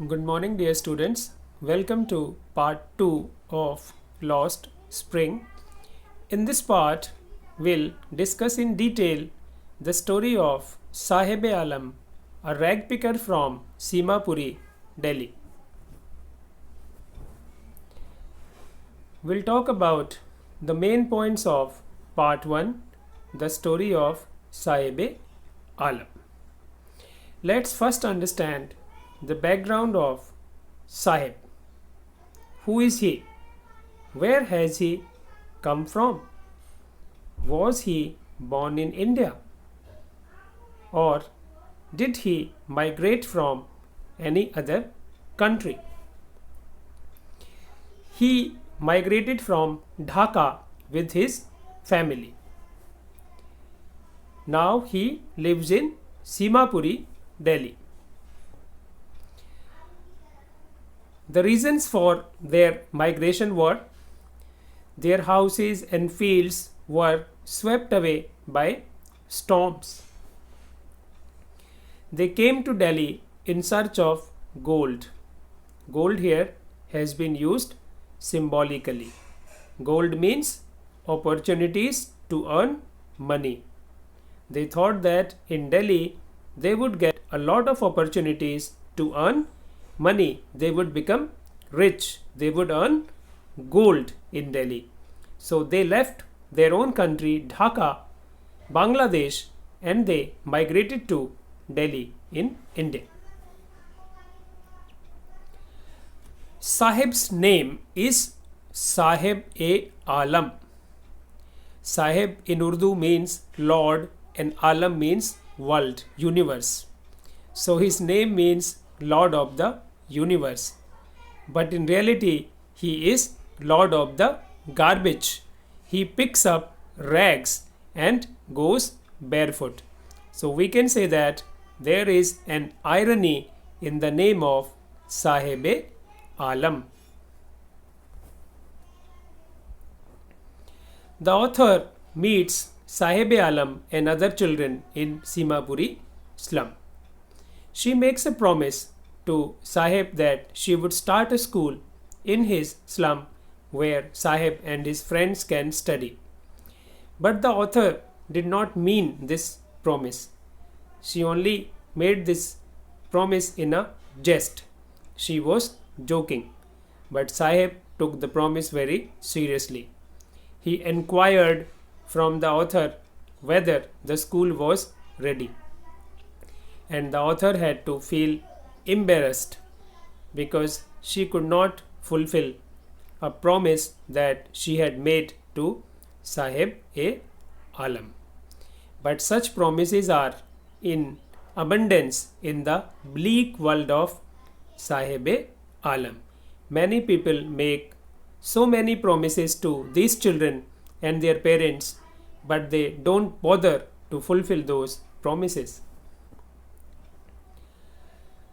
Good morning, dear students. Welcome to part 2 of Lost Spring. In this part, we'll discuss in detail the story of Sahib Alam, a rag picker from Simapuri, Delhi. We'll talk about the main points of part 1, the story of Sahib Alam. Let's first understand the background of Sahib. Who is he? Where has he come from? Was he born in India? Or did he migrate from any other country? He migrated from Dhaka with his family. Now he lives in Simapuri, Delhi. The reasons for their migration were their houses and fields were swept away by storms. They came to Delhi in search of gold. Gold here has been used symbolically. Gold means opportunities to earn money. They thought that in Delhi they would get a lot of opportunities to earn money. They would become rich. They would earn gold in Delhi. So they left their own country, Dhaka, Bangladesh, and they migrated to Delhi in India. Sahib's name is Sahib-e-Alam. Sahib in Urdu means Lord and Alam means world, universe. So his name means Lord of the universe. But in reality, he is Lord of the garbage. He picks up rags and goes barefoot. So we can say that there is an irony in the name of Sahib-e-Alam. The author meets Sahib-e-Alam and other children in Simapuri slum. She makes a promise to Sahib that she would start a school in his slum where Sahib and his friends can study. But the author did not mean this promise. She only made this promise in a jest. She was joking. But Sahib took the promise very seriously. He inquired from the author whether the school was ready. And the author had to feel embarrassed because she could not fulfill a promise that she had made to Sahib-e-Alam. But such promises are in abundance in the bleak world of Sahib-e-Alam. Many people make so many promises to these children and their parents, but they don't bother to fulfill those promises.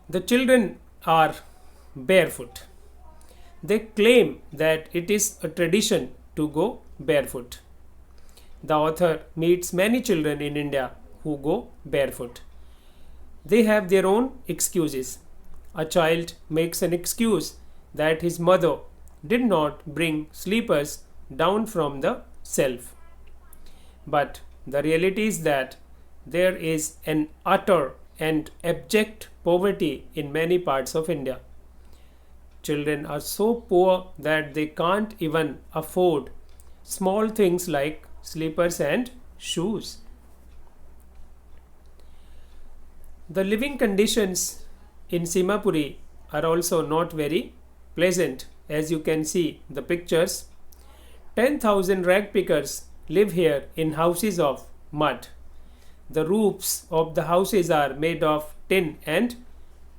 The children are barefoot. They claim that it is a tradition to go barefoot. The author meets many children in India who go barefoot. They have their own excuses. A child makes an excuse that his mother did not bring sleepers down from the shelf. But the reality is that there is an utter and abject poverty in many parts of India. Children are so poor that they can't even afford small things like slippers and shoes. The living conditions in Simapuri are also not very pleasant. As you can see the pictures, 10,000 rag pickers live here in houses of mud. The roofs of the houses are made of tin and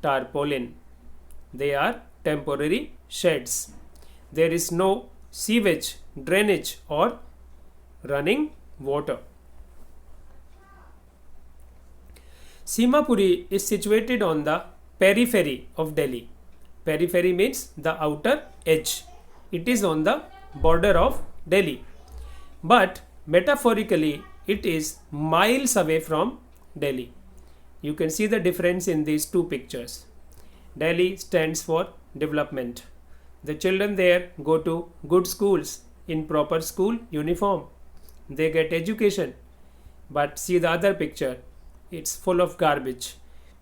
tarpaulin. They are temporary sheds. There is no sewage, drainage, or running water. Simapuri is situated on the periphery of Delhi. Periphery means the outer edge. It is on the border of Delhi. But metaphorically, it is miles away from Delhi. You can see the difference in these two pictures. Delhi stands for development. The children there go to good schools in proper school uniform. They get education. But see the other picture. It's full of garbage.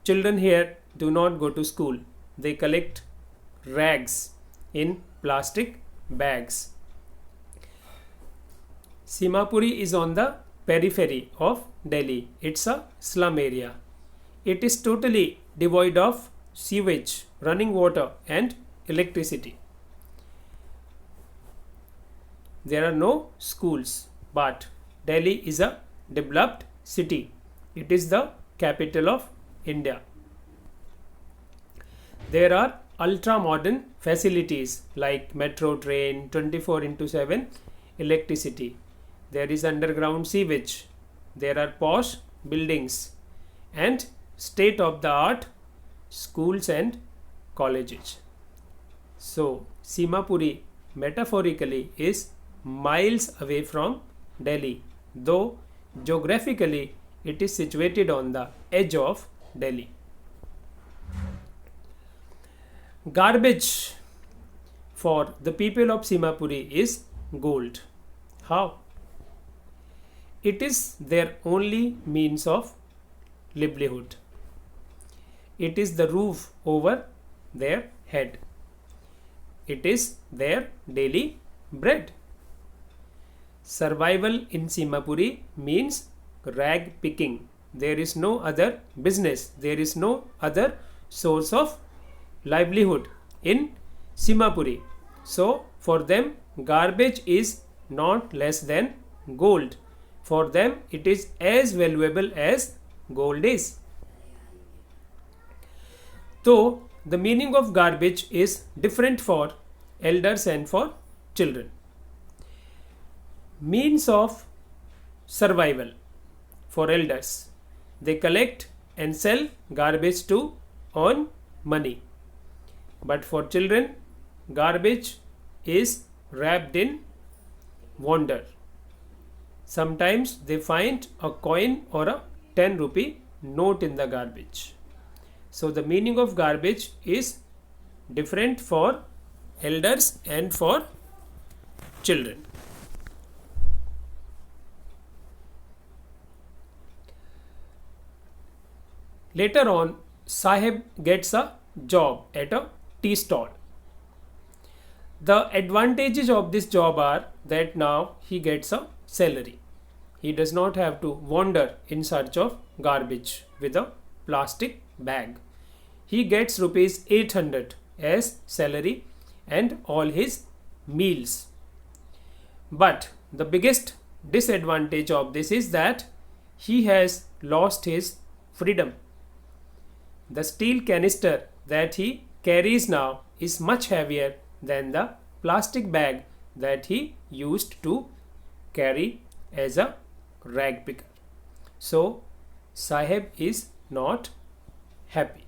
Children here do not go to school. They collect rags in plastic bags. Simapuri is on the periphery of Delhi. It's a slum area. It is totally devoid of sewage, running water and electricity. There are no schools, but Delhi is a developed city. It is the capital of India. There are ultra modern facilities like metro train, 24 into 7 electricity. There is underground sewage. There are posh buildings and state of the art schools and colleges. So Simapuri metaphorically is miles away from Delhi, though geographically it is situated on the edge of Delhi. Garbage for the people of Simapuri is gold. How? It is their only means of livelihood. It is the roof over their head. It is their daily bread. Survival in Simapuri means rag picking. There is no other business. There is no other source of livelihood in Simapuri. So for them garbage is not less than gold. For them it is as valuable as gold is. So the meaning of garbage is different for elders and for children. Means of survival for elders. They collect and sell garbage to earn money. But for children, garbage is wrapped in wonder. Sometimes they find a coin or a 10 rupee note in the garbage. So the meaning of garbage is different for elders and for children. Later on, Sahib gets a job at a tea stall. The advantages of this job are that now he gets a salary. He does not have to wander in search of garbage with a plastic bag. He gets rupees 800 as salary and all his meals. But the biggest disadvantage of this is that he has lost his freedom. The steel canister that he carries now is much heavier than the plastic bag that he used to carry as a rag picker. So Sahib is not happy.